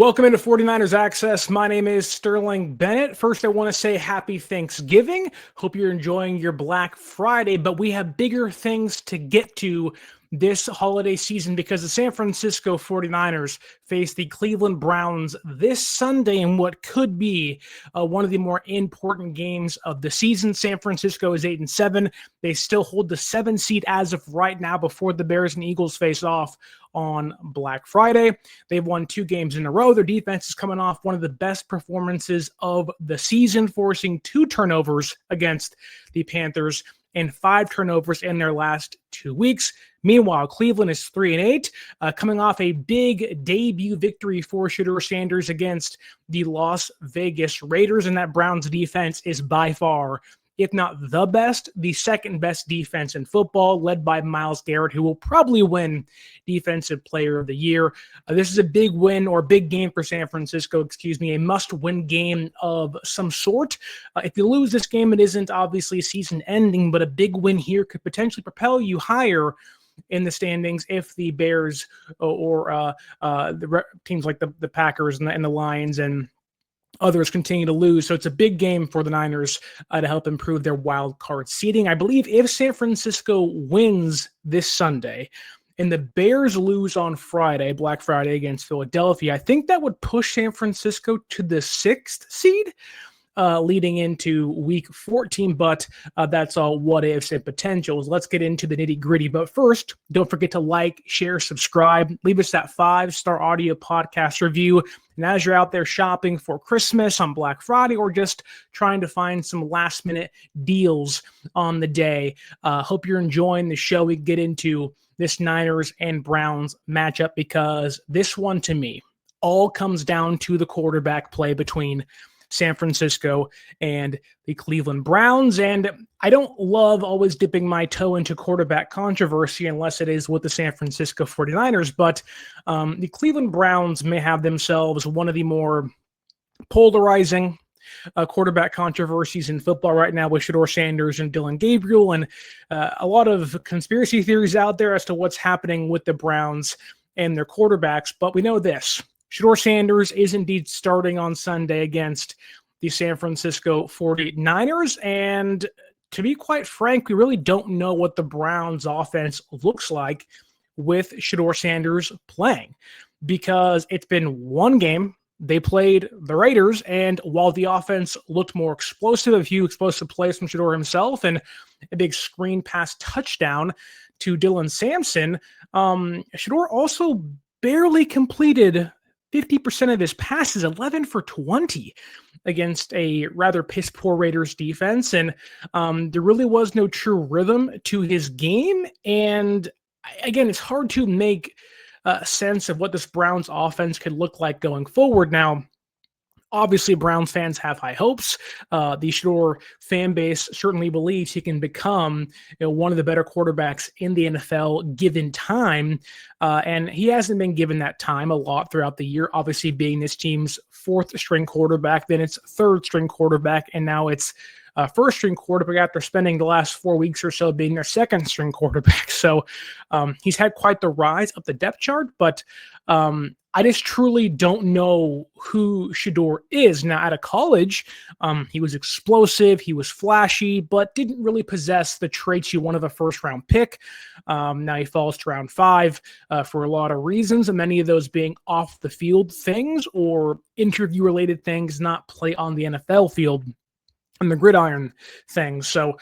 Welcome into 49ers Access. My name is Sterling Bennett. First, I want to say happy Thanksgiving. Hope you're enjoying your Black Friday, but we have bigger things to get to this holiday season because the San Francisco 49ers face the Cleveland Browns this Sunday in what could be one of the more important games of the season. San Francisco is 8-7. They still hold the 7 seed as of right now before the Bears and Eagles face off on Black Friday. They've won 2 games in a row. Their defense is coming off one of the best performances of the season, forcing 2 turnovers against the Panthers and 5 turnovers in their last 2 weeks. Meanwhile, Cleveland is 3-8, coming off a big debut victory for Shedeur Sanders against the Las Vegas Raiders, and that Browns defense is by far, if not the best, the second best defense in football, led by Myles Garrett, who will probably win Defensive Player of the Year. This is a big win or big game for San Francisco, a must-win game of some sort. If you lose this game, it isn't obviously season-ending, but a big win here could potentially propel you higher in the standings if the Bears or the teams like the Packers and the Lions and others continue to lose. So it's a big game for the Niners to help improve their wild card seeding. I believe if San Francisco wins this Sunday and the Bears lose on Friday, Black Friday against Philadelphia, I think that would push San Francisco to the 6th seed leading into week 14, but that's all what ifs and potentials. Let's get into the nitty gritty. But first, don't forget to like, share, subscribe, leave us that 5-star audio podcast review. And as you're out there shopping for Christmas on Black Friday or just trying to find some last minute deals on the day, hope you're enjoying the show. We get into this Niners and Browns matchup because this one to me all comes down to the quarterback play between San Francisco and the Cleveland Browns. And I don't love always dipping my toe into quarterback controversy unless it is with the San Francisco 49ers, but the Cleveland Browns may have themselves one of the more polarizing quarterback controversies in football right now with Shedeur Sanders and Dillon Gabriel, and a lot of conspiracy theories out there as to what's happening with the Browns and their quarterbacks. But we know this: Shedeur Sanders is indeed starting on Sunday against the San Francisco 49ers. And to be quite frank, we really don't know what the Browns offense looks like with Shedeur Sanders playing, because it's been one game. They played the Raiders, and while the offense looked more explosive, a few explosive plays from Shedeur himself and a big screen pass touchdown to Dylan Sampson, Shedeur also barely completed 50% of his passes, 11 for 20 against a rather piss-poor Raiders defense. And there really was no true rhythm to his game. And again, it's hard to make sense of what this Browns offense could look like going forward. Now, obviously, Browns fans have high hopes. The Shedeur fan base certainly believes he can become one of the better quarterbacks in the NFL given time. And he hasn't been given that time a lot throughout the year, obviously being this team's 4th-string quarterback, then it's 3rd-string quarterback, and now it's first-string quarterback after spending the last 4 weeks or so being their 2nd-string quarterback. So he's had quite the rise up the depth chart, but I just truly don't know who Shedeur is. Now, out of college, he was explosive, he was flashy, but didn't really possess the traits you want of a first-round pick. Now he falls to round 5 for a lot of reasons, and many of those being off-the-field things or interview-related things, not play on the NFL field and the gridiron things. So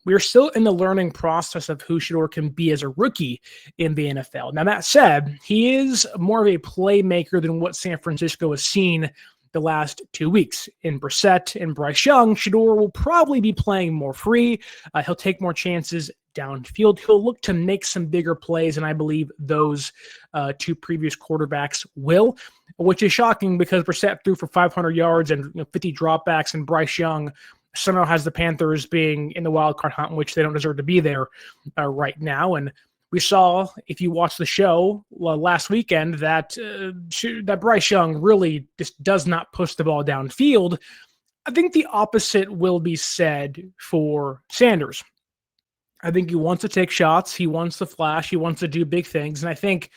we're still in the learning process of who Shedeur can be as a rookie in the NFL. Now, that said, he is more of a playmaker than what San Francisco has seen the last 2 weeks. In Brissett and Bryce Young, Shedeur will probably be playing more free. He'll take more chances downfield. He'll look to make some bigger plays, and I believe those 2 previous quarterbacks will, which is shocking because Brissett threw for 500 yards and 50 dropbacks, and Bryce Young somehow has the Panthers being in the wild card hunt, which they don't deserve to be there right now. And we saw, if you watched the show last weekend, that that Bryce Young really just does not push the ball downfield. I think the opposite will be said for Sanders. I think he wants to take shots. He wants to flash. He wants to do big things. And I think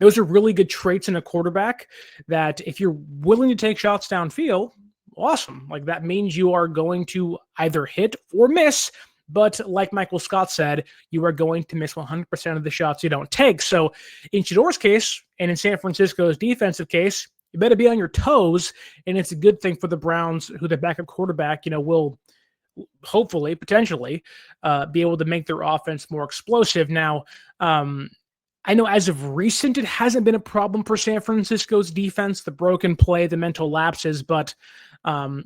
Those are really good traits in a quarterback that if you're willing to take shots downfield, awesome. Like that means you are going to either hit or miss. But like Michael Scott said, you are going to miss 100% of the shots you don't take. So in Shedeur's case and in San Francisco's defensive case, you better be on your toes. And it's a good thing for the Browns, who their backup quarterback, will hopefully, potentially, be able to make their offense more explosive. Now, I know as of recent, it hasn't been a problem for San Francisco's defense, the broken play, the mental lapses, but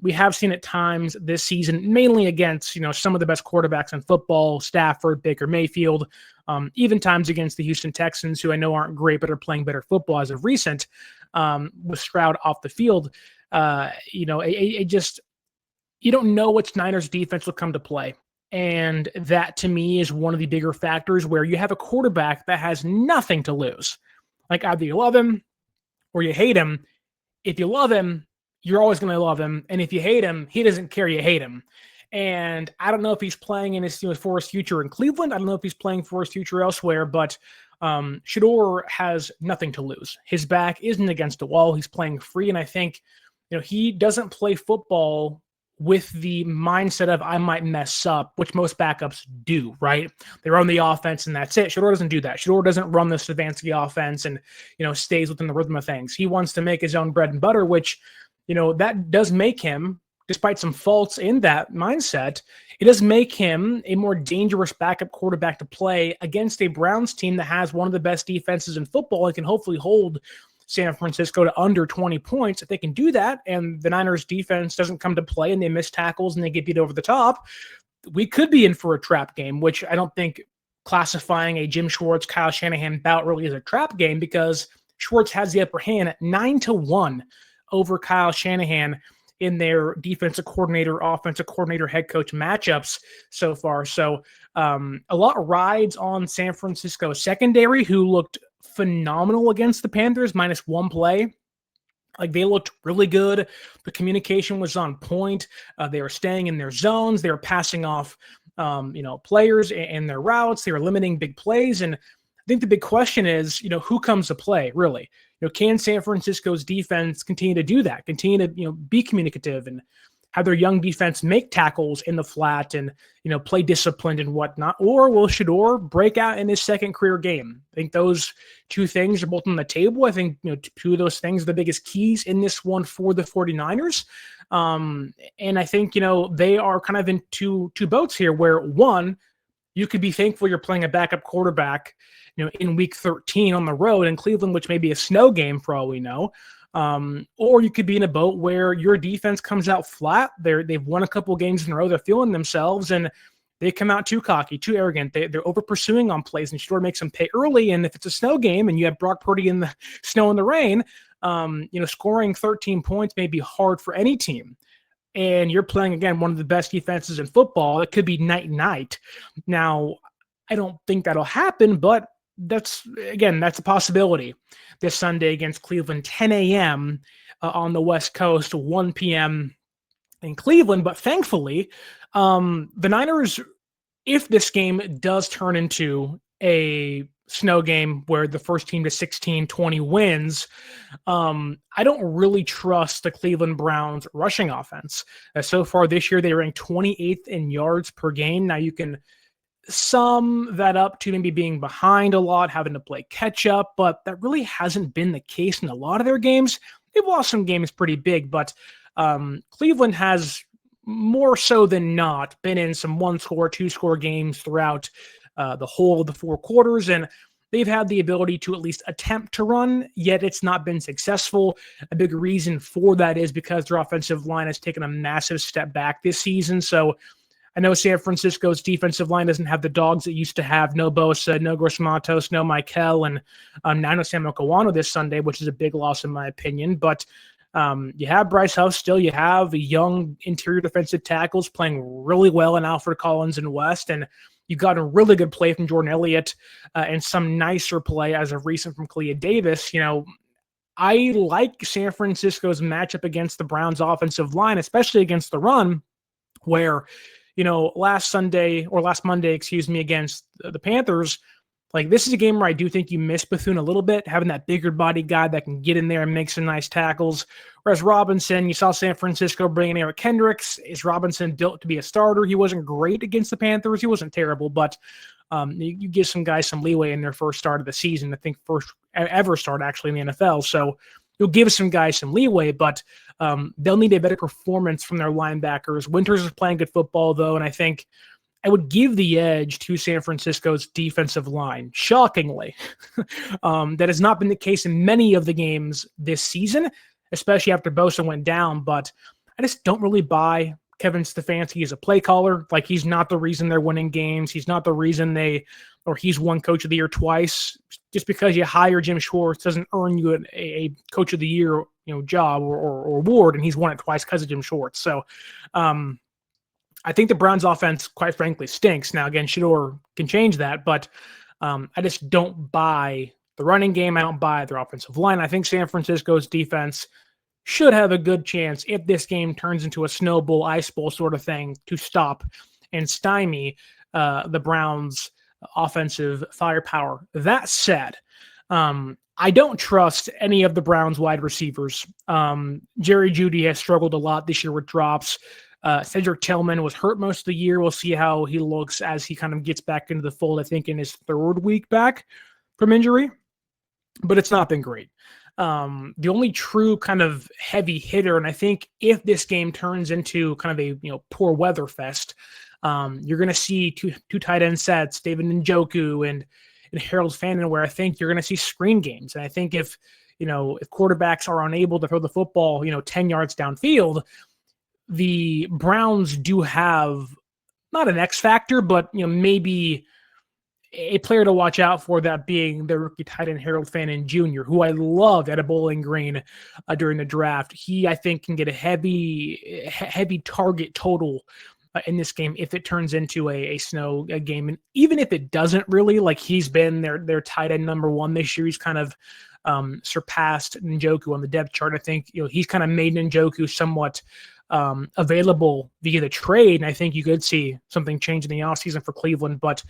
we have seen at times this season, mainly against, some of the best quarterbacks in football, Stafford, Baker Mayfield, even times against the Houston Texans, who I know aren't great, but are playing better football as of recent, with Stroud off the field. It just, you don't know which Niners defense will come to play. And that, to me, is one of the bigger factors where you have a quarterback that has nothing to lose. Like either you love him or you hate him. If you love him, you're always going to love him. And if you hate him, he doesn't care you hate him. And I don't know if he's playing in his for his future in Cleveland. I don't know if he's playing for his future elsewhere, but Shedeur has nothing to lose. His back isn't against the wall. He's playing free. And I think, he doesn't play football with the mindset of I might mess up, which most backups do, right? They run the offense and that's it. Shedeur doesn't do that. Shedeur doesn't run the Stefanski offense and, stays within the rhythm of things. He wants to make his own bread and butter, which, that does make him, despite some faults in that mindset, it does make him a more dangerous backup quarterback to play against a Browns team that has one of the best defenses in football and can hopefully hold San Francisco to under 20 points. If they can do that and the Niners defense doesn't come to play and they miss tackles and they get beat over the top, we could be in for a trap game, which I don't think classifying a Jim Schwartz, Kyle Shanahan bout really is a trap game, because Schwartz has the upper hand at 9-1 over Kyle Shanahan in their defensive coordinator, offensive coordinator, head coach matchups so far. So a lot rides on San Francisco secondary, who looked phenomenal against the Panthers, minus one play. Like, they looked really good. The communication was on point. They were staying in their zones. They were passing off, players in their routes. They were limiting big plays. And I think the big question is, who comes to play, really? Can San Francisco's defense continue to do that? Continue to, be communicative and have their young defense make tackles in the flat and, play disciplined and whatnot? Or will Shedeur break out in his second career game? I think those two things are both on the table. I think, two of those things are the biggest keys in this one for the 49ers. And I think, they are kind of in two boats here, where one, you could be thankful you're playing a backup quarterback, in week 13 on the road in Cleveland, which may be a snow game for all we know. Or you could be in a boat where your defense comes out flat. They've won a couple of games in a row. They're feeling themselves and they come out too cocky, too arrogant. They're over pursuing on plays, and Shedeur makes them pay early. And if it's a snow game and you have Brock Purdy in the snow and the rain, scoring 13 points may be hard for any team. And you're playing, again, one of the best defenses in football. It could be night and night. Now, I don't think that'll happen, but that's a possibility this Sunday against Cleveland, 10 a.m. On the West Coast, 1 p.m. in Cleveland. But thankfully, the Niners, if this game does turn into a snow game where the first team to 16-20 wins, I don't really trust the Cleveland Browns rushing offense. So far this year, they rank 28th in yards per game. Now you can sum that up to maybe being behind a lot, having to play catch up, but that really hasn't been the case in a lot of their games. They've lost some games pretty big, but Cleveland has more so than not been in some one-score, two-score games throughout the whole of the four quarters, and they've had the ability to at least attempt to run, yet it's not been successful. A big reason for that is because their offensive line has taken a massive step back this season. So I know San Francisco's defensive line doesn't have the dogs it used to have. No Bosa, no Gross-Matos, no Michael, and now no Samuel Kawano this Sunday, which is a big loss in my opinion. But you have Bryce Huff still. You have young interior defensive tackles playing really well in Alfred Collins and West, and you've got a really good play from Jordan Elliott and some nicer play as of recent from Kalia Davis. I like San Francisco's matchup against the Browns' offensive line, especially against the run, where last Monday, against the Panthers, Like, this is a game where I do think you miss Bethune a little bit, having that bigger body guy that can get in there and make some nice tackles. Whereas Robinson, you saw San Francisco bring in Eric Kendricks. Is Robinson built to be a starter? He wasn't great against the Panthers. He wasn't terrible, but you give some guys some leeway in their first start of the season. I think first ever start actually in the NFL. So you'll give some guys some leeway, but they'll need a better performance from their linebackers. Winters is playing good football, though, and I think I would give the edge to San Francisco's defensive line. Shockingly, that has not been the case in many of the games this season, especially after Bosa went down. But I just don't really buy Kevin Stefanski as a play caller. Like, he's not the reason they're winning games. He's not the reason he's won Coach of the Year twice. Just because you hire Jim Schwartz doesn't earn you a Coach of the Year job or award, and he's won it twice because of Jim Schwartz. So I think the Browns offense, quite frankly, stinks. Now, again, Shedeur can change that, but I just don't buy the running game. I don't buy their offensive line. I think San Francisco's defense should have a good chance, if this game turns into a snow bowl, ice bowl sort of thing, to stop and stymie the Browns' offensive firepower. That said, I don't trust any of the Browns' wide receivers. Jerry Jeudy has struggled a lot this year with drops. Cedric Tillman was hurt most of the year. We'll see how he looks as he kind of gets back into the fold, I think, in his third week back from injury. But it's not been great. The only true kind of heavy hitter, and I think if this game turns into kind of a poor weather fest, you're going to see two tight end sets, David Njoku and Harold Fannin, where I think you're going to see screen games. And I think if quarterbacks are unable to throw the football 10 yards downfield, the Browns do have not an X factor, but maybe a player to watch out for, that being the rookie tight end Harold Fannin Jr., who I loved at a Bowling Green during the draft. He, I think, can get a heavy target total in this game if it turns into a snow game. And even if it doesn't really, like, he's been their tight end number one this year. He's kind of surpassed Njoku on the depth chart. I think he's kind of made Njoku somewhat available via the trade, and I think you could see something change in the offseason for Cleveland. But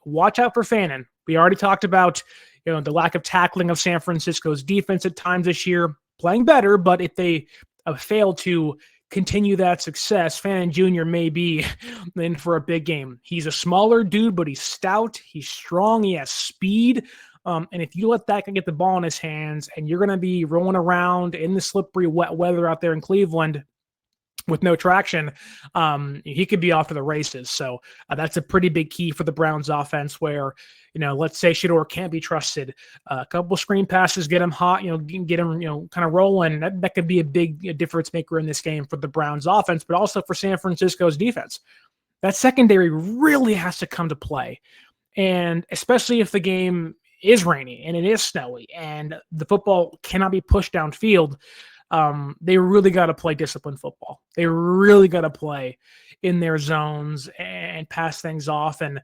watch out for Fannin. We already talked about the lack of tackling of San Francisco's defense at times this year, playing better, but if they fail to continue that success, Fannin Jr. may be in for a big game. He's a smaller dude, but he's stout, he's strong, he has speed. And if you let that guy get the ball in his hands and you're going to be rolling around in the slippery, wet weather out there in Cleveland with no traction, he could be off to the races. So that's a pretty big key for the Browns offense, where, let's say Shedeur can't be trusted. A couple screen passes, get him hot, get him, kind of rolling. That could be a big difference maker in this game for the Browns offense, but also for San Francisco's defense. That secondary really has to come to play. And especially if the game is rainy and it is snowy and the football cannot be pushed downfield, they really got to play disciplined football. They really got to play in their zones and pass things off. And,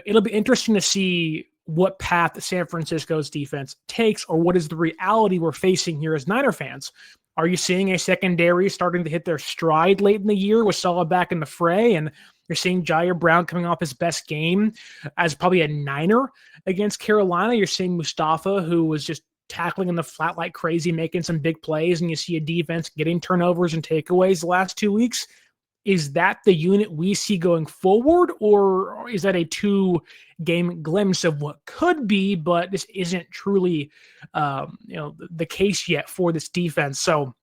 it'll be interesting to see what path San Francisco's defense takes, or what is the reality we're facing here as Niner fans. Are you seeing a secondary starting to hit their stride late in the year with Saleh back in the fray? And you're seeing Jair Brown coming off his best game as probably a Niner against Carolina. You're seeing Mustafa, who was just tackling in the flat like crazy, making some big plays, and you see a defense getting turnovers and takeaways the last 2 weeks. Is that the unit we see going forward, or is that a 2-game glimpse of what could be, but this isn't truly the case yet for this defense? So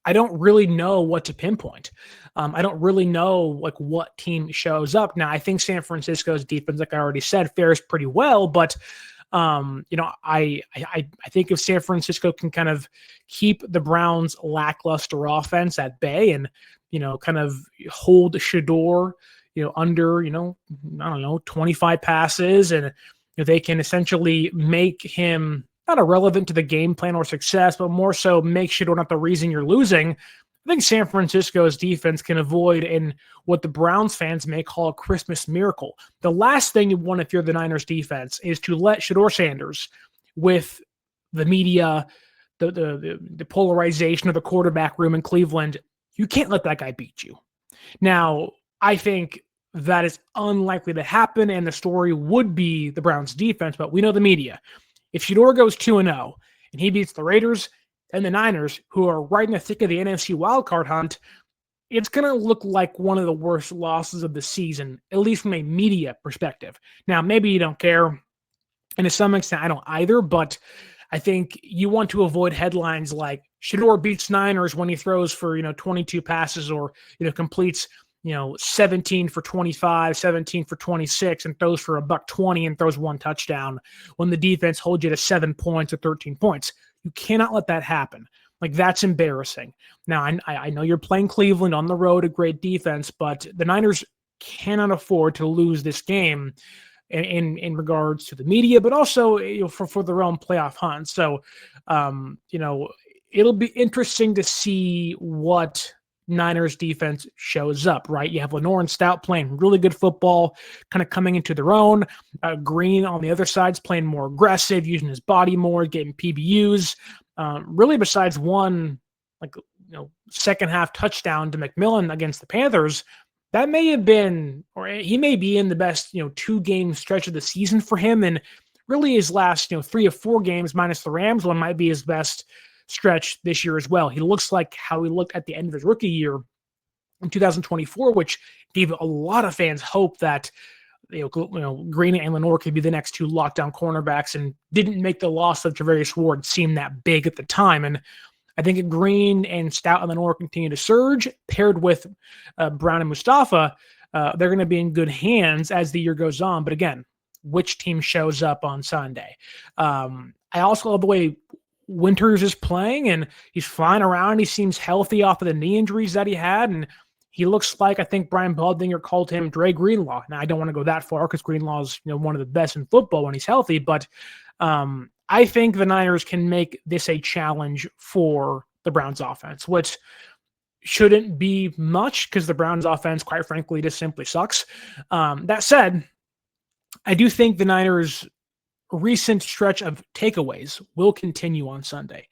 I don't really know what to pinpoint. I don't really know what team shows up. Now, I think San Francisco's defense, like I already said, fares pretty well, but I think if San Francisco can kind of keep the Browns' lackluster offense at bay and, kind of hold Shedeur, under, 25 passes, and they can essentially make him not irrelevant to the game plan or success, but more so make Shedeur not the reason you're losing, I think San Francisco's defense can avoid in what the Browns fans may call a Christmas miracle. The last thing you want if you're the Niners defense is to let Shedeur Sanders, with the media, the polarization of the quarterback room in Cleveland, you can't let that guy beat you. Now, I think that is unlikely to happen, and the story would be the Browns defense, but we know the media. If Shedeur goes 2-0 and he beats the Raiders and the Niners, who are right in the thick of the NFC wildcard hunt, it's going to look like one of the worst losses of the season, at least from a media perspective. Now, maybe you don't care, and to some extent, I don't either, but I think you want to avoid headlines like Shedeur beats Niners when he throws for, 22 passes or, completes, 17 for 25, 17 for 26 and throws for $120 and throws one touchdown when the defense holds you to 7 points or 13 points. You cannot let that happen. Like, that's embarrassing. Now, I know you're playing Cleveland on the road, a great defense, but the Niners cannot afford to lose this game in regards to the media, but also for their own playoff hunt. So, it'll be interesting to see what Niners defense shows up, right? You have Lenore and Stout playing really good football, kind of coming into their own. Green on the other side's playing more aggressive, using his body more, getting PBUs. Really, besides one second half touchdown to McMillan against the Panthers, that may have been, or he may be in the best 2-game stretch of the season for him, and really his last 3 or 4 games minus the Rams one might be his best stretch this year as well. He looks like how he looked at the end of his rookie year in 2024, which gave a lot of fans hope that Green and Lenore could be the next 2 lockdown cornerbacks, and didn't make the loss of Travarius Ward seem that big at the time. And I think Green and Stout and Lenore continue to surge, paired with Brown and Mustafa. They're going to be in good hands as the year goes on. But again, which team shows up on Sunday? I also love the way Winters is playing, and he's flying around. He seems healthy off of the knee injuries that he had, and he looks like, I think Brian Baldinger called him Dre Greenlaw. Now, I don't want to go that far because Greenlaw is one of the best in football when he's healthy, but I think the Niners can make this a challenge for the Browns offense, which shouldn't be much because the Browns offense, quite frankly, just simply sucks. That said, I do think the Niners' recent stretch of takeaways will continue on Sunday.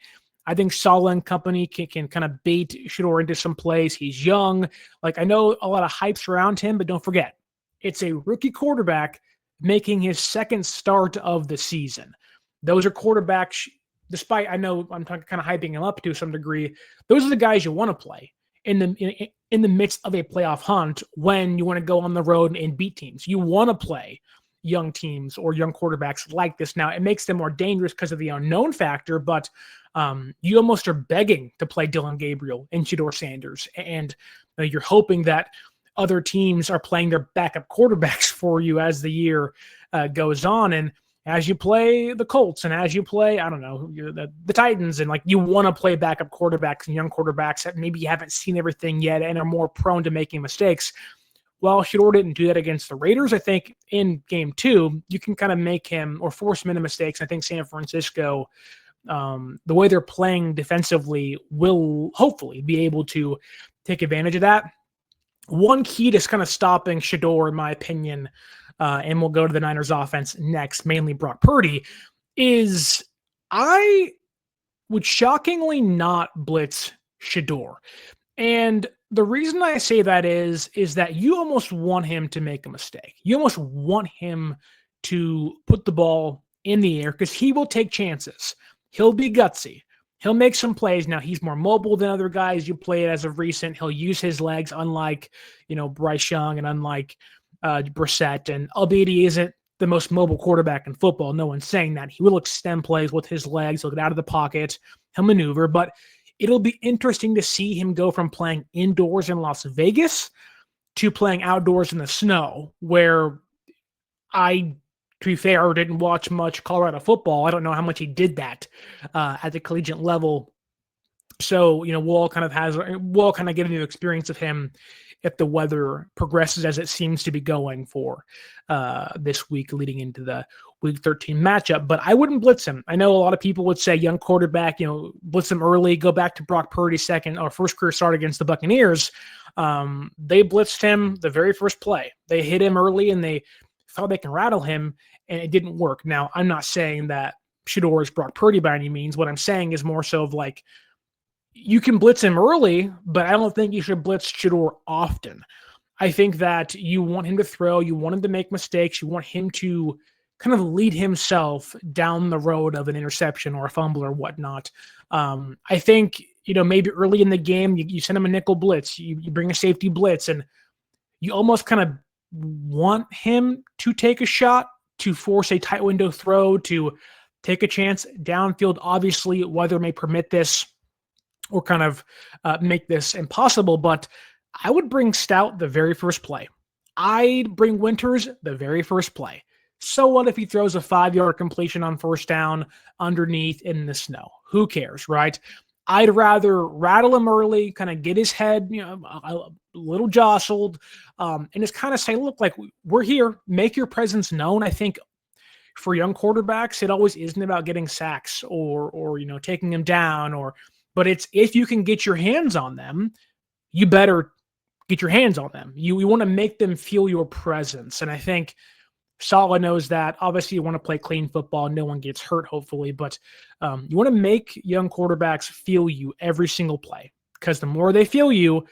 I think Saleh and company can kind of bait Shedeur into some plays. He's young. I know a lot of hype's around him, but don't forget, it's a rookie quarterback making his second start of the season. Those are quarterbacks, despite I know I'm kind of hyping him up to some degree, those are the guys you want to play in the midst of a playoff hunt when you want to go on the road and beat teams. You want to play young teams or young quarterbacks like this. Now, it makes them more dangerous because of the unknown factor, but you almost are begging to play Dillon Gabriel and Shedeur Sanders, and you're hoping that other teams are playing their backup quarterbacks for you as the year goes on. And as you play the Colts and as you play, I don't know, the Titans, and you want to play backup quarterbacks and young quarterbacks that maybe you haven't seen everything yet and are more prone to making mistakes. Well, Shedeur didn't do that against the Raiders. I think in game 2, you can kind of make him or force him into mistakes. I think San Francisco, the way they're playing defensively, will hopefully be able to take advantage of that. One key to kind of stopping Shedeur, in my opinion, and we'll go to the Niners offense next, mainly Brock Purdy, is I would shockingly not blitz Shedeur. And the reason I say that is that you almost want him to make a mistake. You almost want him to put the ball in the air because he will take chances. He'll be gutsy. He'll make some plays. Now, he's more mobile than other guys you played as of recent. He'll use his legs, unlike, Bryce Young and unlike Brissett. And albeit he isn't the most mobile quarterback in football, no one's saying that. He will extend plays with his legs. He'll get out of the pocket. He'll maneuver. But it'll be interesting to see him go from playing indoors in Las Vegas to playing outdoors in the snow, where to be fair, didn't watch much Colorado football. I don't know how much he did that at the collegiate level. So, we'll all kind of get a new experience of him if the weather progresses as it seems to be going for this week leading into the Week 13 matchup. But I wouldn't blitz him. I know a lot of people would say young quarterback, blitz him early, go back to Brock Purdy's first career start against the Buccaneers. They blitzed him the very first play. They hit him early and they thought they can rattle him, and it didn't work. Now, I'm not saying that Shedeur is Brock Purdy by any means. What I'm saying is more so of you can blitz him early, but I don't think you should blitz Shedeur often. I think that you want him to throw, you want him to make mistakes, you want him to kind of lead himself down the road of an interception or a fumble or whatnot. I think, maybe early in the game, you send him a nickel blitz, you bring a safety blitz, and you almost kind of want him to take a shot, to force a tight window throw, to take a chance downfield. Obviously, weather may permit this or kind of make this impossible, but I would bring Stout the very first play. I'd bring Winters the very first play. So what if he throws a 5-yard completion on first down underneath in the snow? Who cares, right? I'd rather rattle him early, kind of get his head, a little jostled, and just kind of say, look, like, we're here, make your presence known. I think for young quarterbacks, it always isn't about getting sacks or taking them down, but it's if you can get your hands on them, you better get your hands on them. You want to make them feel your presence. And I think Saleh knows that. Obviously, you want to play clean football. No one gets hurt, hopefully. But you want to make young quarterbacks feel you every single play, because the more they feel you,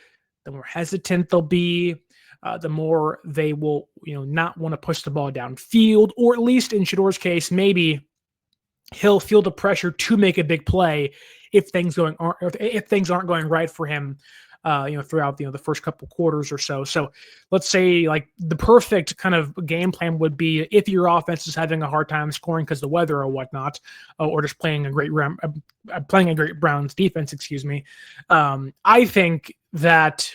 the more hesitant they'll be, the more they will not want to push the ball downfield, or at least in Shedeur's case, maybe he'll feel the pressure to make a big play if things aren't going right for him throughout the first couple quarters or so. So let's say like the perfect kind of game plan would be if your offense is having a hard time scoring because the weather or whatnot, or just playing a great Browns defense, excuse me. I think that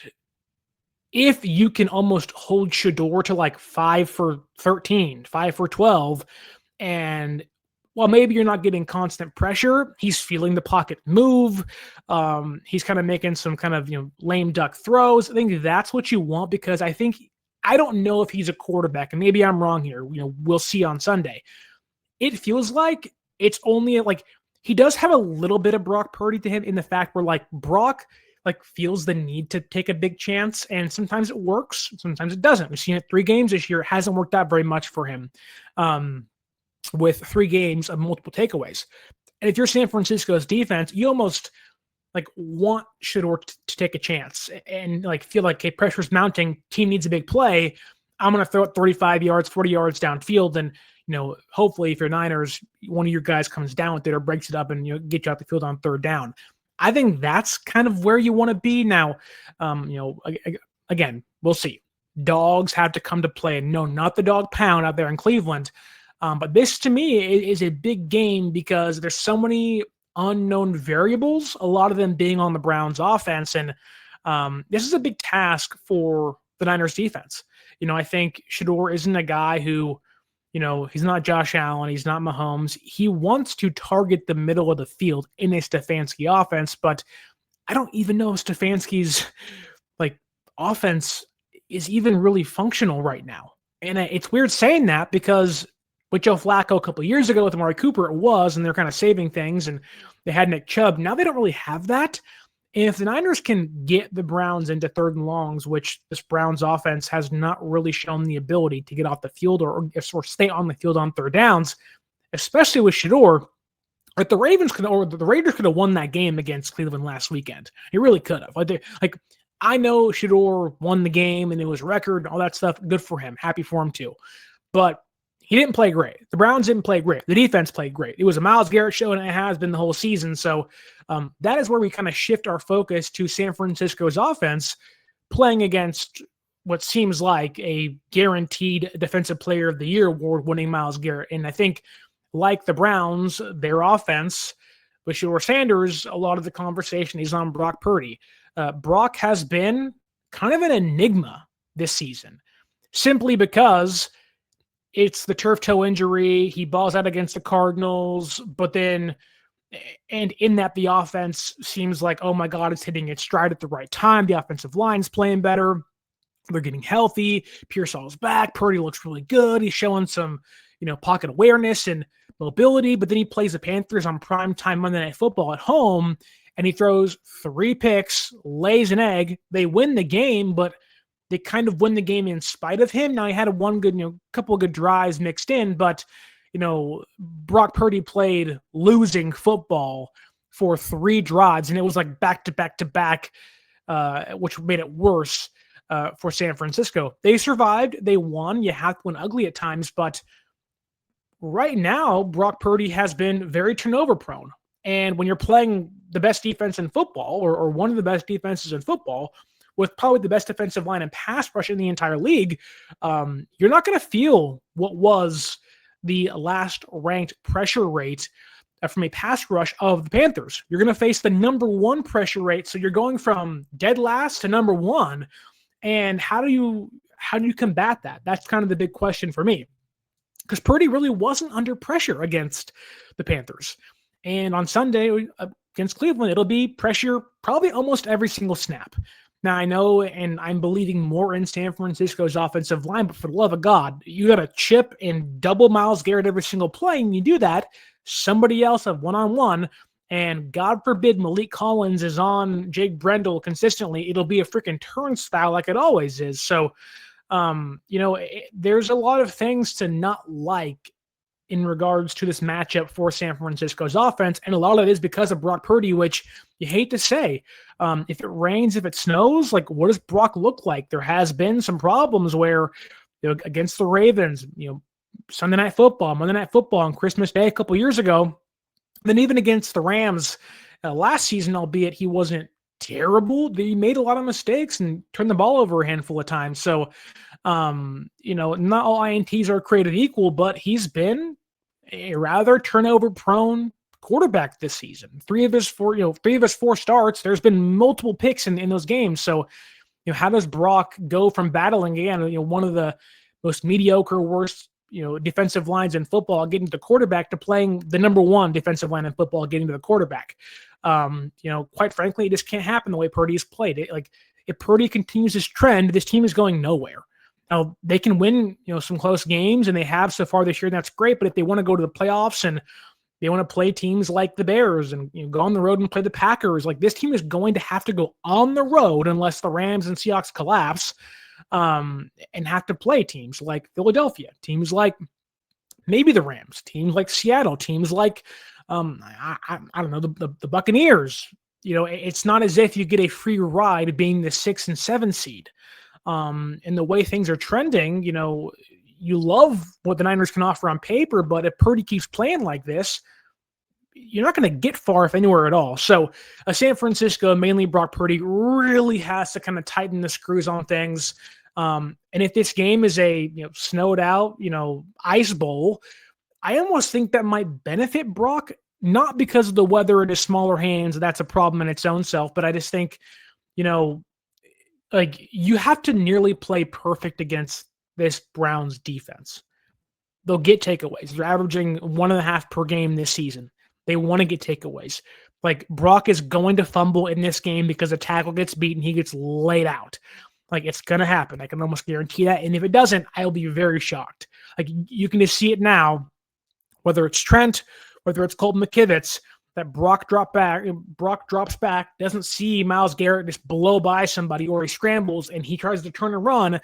if you can almost hold Shedeur to like 5 for 13, 5 for 12, and while maybe you're not getting constant pressure, he's feeling the pocket move. He's kind of making some kind of lame duck throws. I think that's what you want, because I don't know if he's a quarterback, and maybe I'm wrong here. We'll see on Sunday. It feels like it's only like he does have a little bit of Brock Purdy to him, in the fact where like Brock feels the need to take a big chance, and sometimes it works, sometimes it doesn't. We've seen it 3 games this year. It hasn't worked out very much for him. With 3 games of multiple takeaways. And if you're San Francisco's defense, you almost want Shedeur to take a chance and feel like, okay, pressure's mounting, team needs a big play. I'm going to throw it 35 yards, 40 yards downfield. And, hopefully if you're Niners, one of your guys comes down with it or breaks it up and get you out the field on 3rd down. I think that's kind of where you want to be now. Again, we'll see. Dogs have to come to play. No, not the dog pound out there in Cleveland. But this, to me, is a big game because there's so many unknown variables, a lot of them being on the Browns offense. And this is a big task for the Niners defense. I think Shedeur isn't a guy who, he's not Josh Allen. He's not Mahomes. He wants to target the middle of the field in a Stefanski offense, but I don't even know if Stefanski's offense is even really functional right now. And it's weird saying that, because with Joe Flacco a couple of years ago with Amari Cooper, it was, and they're kind of saving things, and they had Nick Chubb. Now they don't really have that. And if the Niners can get the Browns into 3rd and longs, which this Browns offense has not really shown the ability to get off the field or stay on the field on 3rd downs, especially with Shedeur, the Raiders could have won that game against Cleveland last weekend. He really could have. I know Shedeur won the game and it was record, all that stuff. Good for him. Happy for him too. But he didn't play great. The Browns didn't play great. The defense played great. It was a Myles Garrett show, and it has been the whole season. So that is where we kind of shift our focus to San Francisco's offense, playing against what seems like a guaranteed Defensive Player of the Year award-winning Myles Garrett. And I think, like the Browns, their offense, with Shedeur Sanders, a lot of the conversation is on Brock Purdy. Brock has been kind of an enigma this season, simply because it's the turf toe injury. He balls out against the Cardinals, but then, and in that, the offense seems like, oh my God, it's hitting its stride at the right time. The offensive line's playing better. They're getting healthy. Pearsall's back. Purdy looks really good. He's showing some, pocket awareness and mobility, but then he plays the Panthers on primetime Monday Night Football at home, and he throws 3 picks, lays an egg. They win the game, but they kind of win the game in spite of him. Now, he had couple of good drives mixed in, but, Brock Purdy played losing football for 3 drives, and it was back to back to back, which made it worse. for San Francisco. They survived. They won. You have to win ugly at times, but right now, Brock Purdy has been very turnover prone. And when you're playing the best defense in football, or one of the best defenses in football, with probably the best defensive line and pass rush in the entire league, you're not going to feel what was the last ranked pressure rate from a pass rush of the Panthers. You're going to face the number one pressure rate. So you're going from dead last to number one. And how do you combat that? That's kind of the big question for me, because Purdy really wasn't under pressure against the Panthers. And on Sunday against Cleveland, it'll be pressure probably almost every single snap. Now, I know, and I'm believing more in San Francisco's offensive line, but for the love of God, you got to chip and double Myles Garrett every single play, and you do that, somebody else have one-on-one, and God forbid Malik Collins is on Jake Brendel consistently, it'll be a freaking turnstile like it always is. So, there's a lot of things to not like in regards to this matchup for San Francisco's offense, and a lot of it is because of Brock Purdy, which you hate to say. If it rains, if it snows, like, what does Brock look like? There has been some problems where, against the Ravens, Sunday Night Football, Monday Night Football, on Christmas Day a couple years ago, then even against the Rams last season, albeit he wasn't terrible, he made a lot of mistakes and turned the ball over a handful of times. So, not all INTs are created equal, but he's been a rather turnover-prone quarterback this season. Three of his four starts, there's been multiple picks in those games. So, how does Brock go from battling again, one of the most mediocre, worst, defensive lines in football, getting to the quarterback, to playing the number one defensive line in football, getting to the quarterback? Quite frankly, it just can't happen the way Purdy has played. If Purdy continues his trend, this team is going nowhere. Now, they can win, some close games, and they have so far this year, and that's great. But if they want to go to the playoffs and they want to play teams like the Bears and go on the road and play the Packers, like, this team is going to have to go on the road unless the Rams and Seahawks collapse, and have to play teams like Philadelphia, teams like maybe the Rams, teams like Seattle, teams like I don't know, the Buccaneers. It's not as if you get a free ride being the 6 and 7 seed. And the way things are trending, you love what the Niners can offer on paper, but if Purdy keeps playing like this, you're not going to get far, if anywhere at all. So San Francisco, mainly Brock Purdy, really has to kind of tighten the screws on things. And if this game is a snowed out, ice bowl, I almost think that might benefit Brock, not because of the weather and his smaller hands. That's a problem in its own self. But I just think, you have to nearly play perfect against this Browns defense. They'll get takeaways. They're averaging 1.5 per game this season. They want to get takeaways. Brock is going to fumble in this game because a tackle gets beaten. He gets laid out. It's going to happen. I can almost guarantee that. And if it doesn't, I'll be very shocked. You can just see it now, whether it's Trent, whether it's Colton McKivitz, that Brock drops back, doesn't see Myles Garrett just blow by somebody, or he scrambles and he tries to turn and run,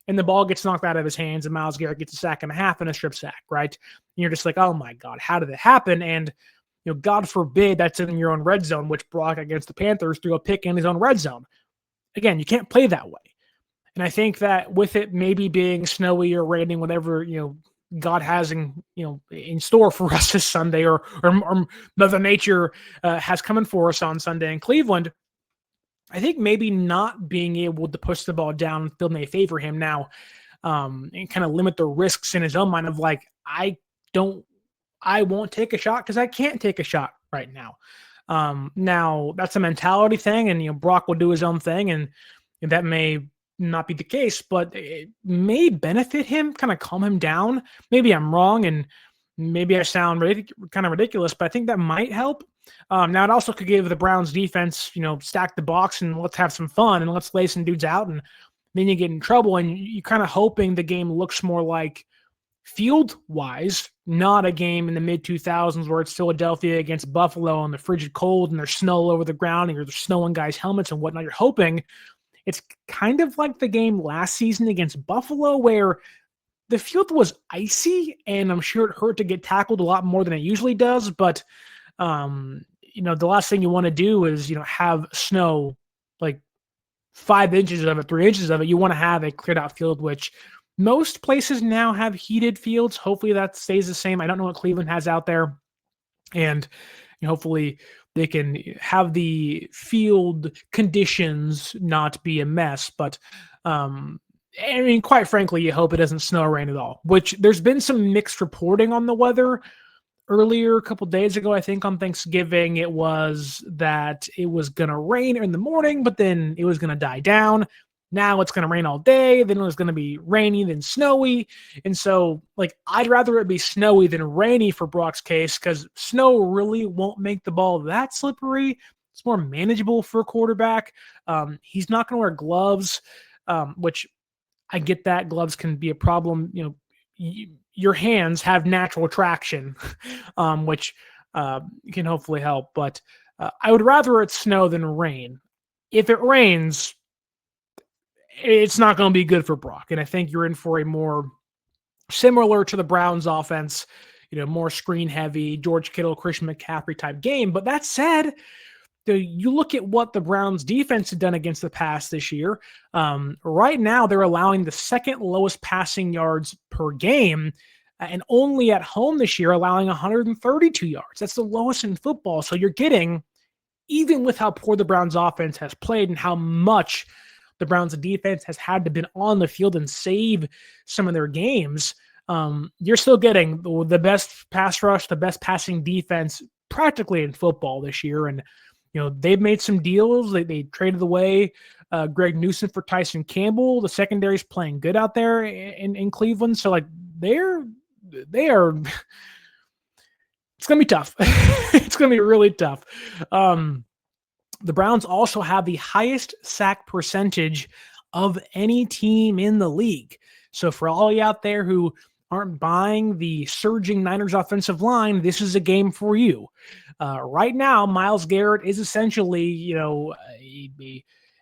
and the ball gets knocked out of his hands, and Myles Garrett gets a sack and a half and a strip sack, right? And you're just like, oh my God, how did it happen? And, God forbid that's in your own red zone, which Brock against the Panthers threw a pick in his own red zone. Again, you can't play that way. And I think that with it maybe being snowy or raining, whatever, God has in store for us this Sunday, or Mother Nature has coming for us on Sunday in Cleveland, I think maybe not being able to push the ball downfield may favor him now, and kind of limit the risks in his own mind of I won't take a shot because I can't take a shot right now. Now that's a mentality thing, and Brock will do his own thing, and that may not be the case, but it may benefit him, kind of calm him down. Maybe I'm wrong, and maybe I sound kind of ridiculous, but I think that might help. Now it also could give the Browns defense, stack the box and let's have some fun and let's lay some dudes out, and then you get in trouble, and you're kind of hoping the game looks more like field-wise, not a game in the mid-2000s where it's Philadelphia against Buffalo in the frigid cold and there's snow all over the ground and you're snowing guys' helmets and whatnot. You're hoping it's kind of like the game last season against Buffalo where the field was icy, and I'm sure it hurt to get tackled a lot more than it usually does. But, the last thing you want to do is, have snow 5 inches of it, 3 inches of it. You want to have a cleared out field, which most places now have heated fields. Hopefully that stays the same. I don't know what Cleveland has out there. And hopefully they can have the field conditions not be a mess. But I mean, quite frankly, you hope it doesn't snow or rain at all, which there's been some mixed reporting on the weather. Earlier, a couple days ago, I think on Thanksgiving, it was that it was going to rain in the morning, but then it was going to die down. Now it's going to rain all day. Then it was going to be rainy, then snowy. And so, like, I'd rather it be snowy than rainy for Brock's case, because snow really won't make the ball that slippery. It's more manageable for a quarterback. He's not going to wear gloves, which I get that gloves can be a problem. Your hands have natural traction, which can hopefully help. But I would rather it snow than rain. If it rains, it's not going to be good for Brock. And I think you're in for a more similar to the Browns offense, more screen heavy, George Kittle, Christian McCaffrey type game. But that said, you look at what the Browns defense had done against the pass this year. Right now, they're allowing the second lowest passing yards per game, and only at home this year allowing 132 yards. That's the lowest in football. So you're getting, even with how poor the Browns offense has played and how much the Browns defense has had to been on the field and save some of their games, you're still getting the best pass rush, the best passing defense practically in football this year. And they've made some deals. They traded away Greg Newsom for Tyson Campbell. The secondary's playing good out there in Cleveland. So, like, they are. It's going to be tough. It's going to be really tough. The Browns also have the highest sack percentage of any team in the league. So for all you out there who aren't buying the surging Niners offensive line, this is a game for you. Right now, Myles Garrett is essentially,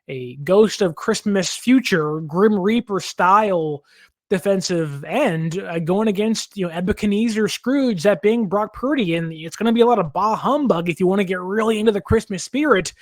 a ghost of Christmas future, Grim Reaper style defensive end going against, Ebenezer Scrooge, that being Brock Purdy. And it's going to be a lot of bah humbug if you want to get really into the Christmas spirit.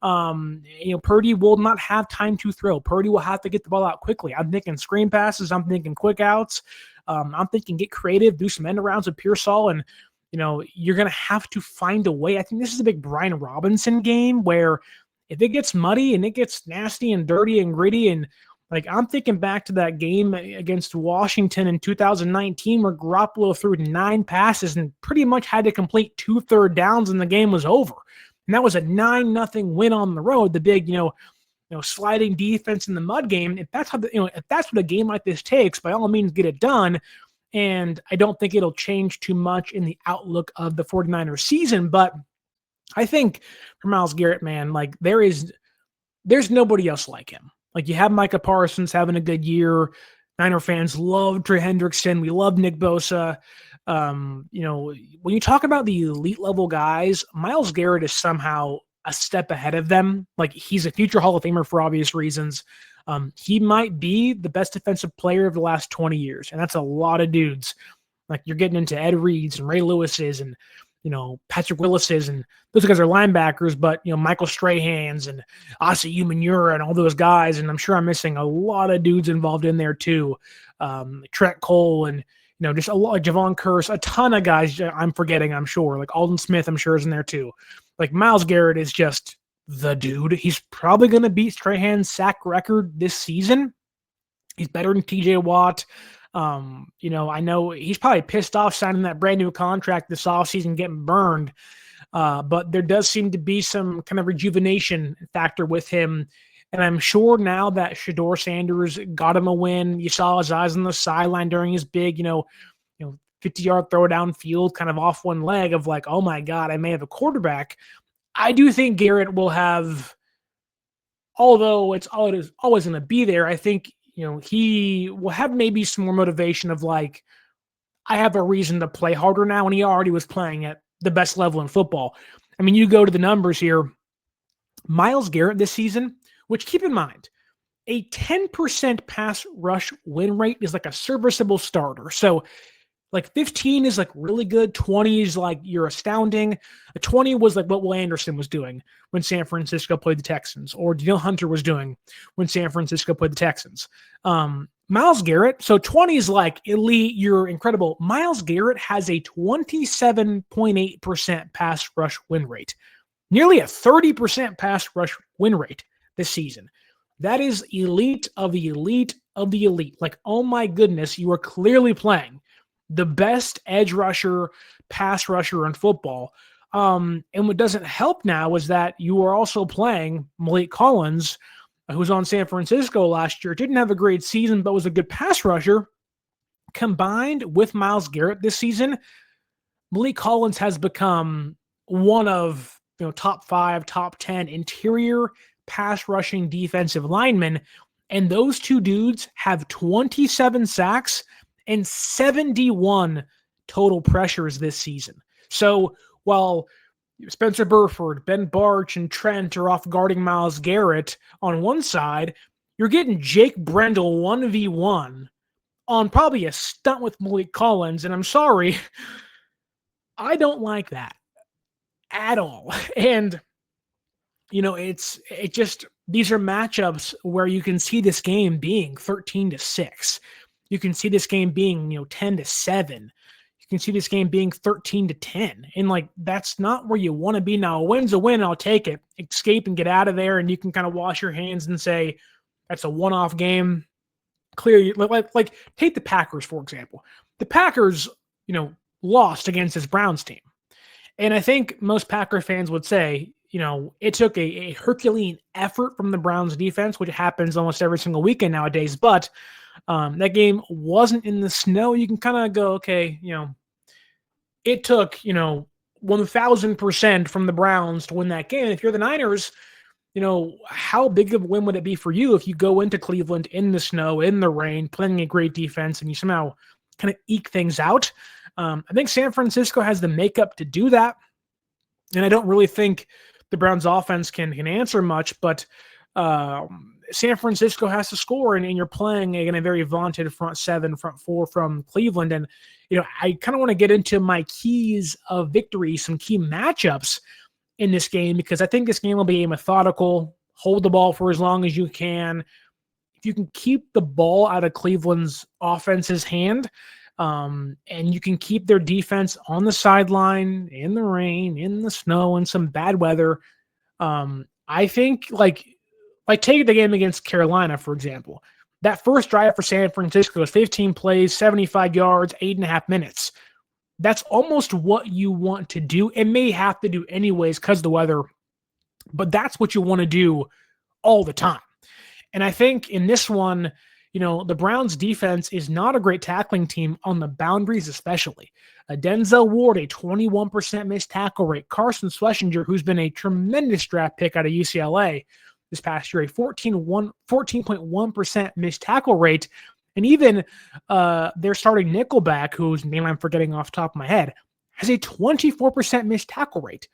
Purdy will not have time to throw. Purdy will have to get the ball out quickly. I'm thinking screen passes. I'm thinking quick outs. I'm thinking get creative, do some end arounds with Pearsall, and you're going to have to find a way. I think this is a big Brian Robinson game where if it gets muddy and it gets nasty and dirty and gritty, and like I'm thinking back to that game against Washington in 2019 where Garoppolo threw 9 passes and pretty much had to complete 2 third downs and the game was over. And that was a 9-0 win on the road. The big, sliding defense in the mud game. If that's what a game like this takes, by all means, get it done. And I don't think it'll change too much in the outlook of the 49ers season. But I think for Myles Garrett, man, like there's nobody else like him. Like you have Micah Parsons having a good year. Niner fans love Trey Hendrickson. We love Nick Bosa. When you talk about the elite level guys, Myles Garrett is somehow a step ahead of them. Like he's a future Hall of Famer for obvious reasons. He might be the best defensive player of the last 20 years. And that's a lot of dudes. Like you're getting into Ed Reed's and Ray Lewis's and, Patrick Willis's, and those guys are linebackers, but, Michael Strahan's and Asa Umanura and all those guys. And I'm sure I'm missing a lot of dudes involved in there too. Trent Cole and, just a lot of Javon Curse, a ton of guys I'm forgetting, I'm sure. Like Alden Smith, I'm sure is in there too. Like Myles Garrett is just the dude. He's probably going to beat Strahan's sack record this season. He's better than TJ Watt. I know he's probably pissed off signing that brand new contract this offseason, getting burned. But there does seem to be some kind of rejuvenation factor with him. And I'm sure now that Shedeur Sanders got him a win, you saw his eyes on the sideline during his big, 50-yard throw downfield, kind of off one leg of like, oh my God, I may have a quarterback. I do think Garrett will have, although it's always going to be there, I think, he will have maybe some more motivation of like, I have a reason to play harder now, and he already was playing at the best level in football. I mean, you go to the numbers here. Myles Garrett this season, which keep in mind, a 10% pass rush win rate is like a serviceable starter. So Like 15 is like really good. 20 is like you're astounding. A 20 was like what Will Anderson was doing when San Francisco played the Texans, or Danielle Hunter was doing when San Francisco played the Texans. Myles Garrett, so 20 is like elite, you're incredible. Myles Garrett has a 27.8% pass rush win rate, nearly a 30% pass rush win rate this season. That is elite of the elite of the elite. Like, oh my goodness, you are clearly playing the best edge rusher, pass rusher in football. And what doesn't help now is that you are also playing Malik Collins, who was on San Francisco last year, didn't have a great season, but was a good pass rusher. Combined with Myles Garrett this season, Malik Collins has become one of top 5, top 10 interior pass rushing defensive linemen. And those two dudes have 27 sacks and 71 total pressures this season. So while Spencer Burford, Ben Barch, and Trent are off guarding Myles Garrett on one side, you're getting Jake Brendel 1v1 on probably a stunt with Malik Collins. And I'm sorry, I don't like that at all. And, it just, these are matchups where you can see this game being 13-6. You can see this game being, 10-7. You can see this game being 13-10. And that's not where you want to be. Now, a win's a win. I'll take it. Escape and get out of there. And you can kind of wash your hands and say, that's a one-off game. Clear, like take the Packers, for example. The Packers, lost against this Browns team. And I think most Packer fans would say, it took a Herculean effort from the Browns defense, which happens almost every single weekend nowadays. But that game wasn't in the snow. You can kind of go, okay, it took, 1,000% from the Browns to win that game. And if you're the Niners, how big of a win would it be for you if you go into Cleveland in the snow, in the rain, playing a great defense, and you somehow kind of eke things out? I think San Francisco has the makeup to do that. And I don't really think the Browns offense can answer much, but San Francisco has to score, and you're playing in a very vaunted front 7, front 4 from Cleveland. And, I kind of want to get into my keys of victory, some key matchups in this game, because I think this game will be methodical, hold the ball for as long as you can. If you can keep the ball out of Cleveland's offense's hand, and you can keep their defense on the sideline, in the rain, in the snow, and some bad weather, I think take the game against Carolina, for example. That first drive for San Francisco was 15 plays, 75 yards, 8.5 minutes. That's almost what you want to do. It may have to do anyways because of the weather, but that's what you want to do all the time. And I think in this one, the Browns defense is not a great tackling team on the boundaries, especially. Denzel Ward, a 21% missed tackle rate. Carson Schlesinger, who's been a tremendous draft pick out of UCLA this past year, a 14.1% missed tackle rate. And even their starting nickelback, whose name I'm forgetting off the top of my head, has a 24% missed tackle rate.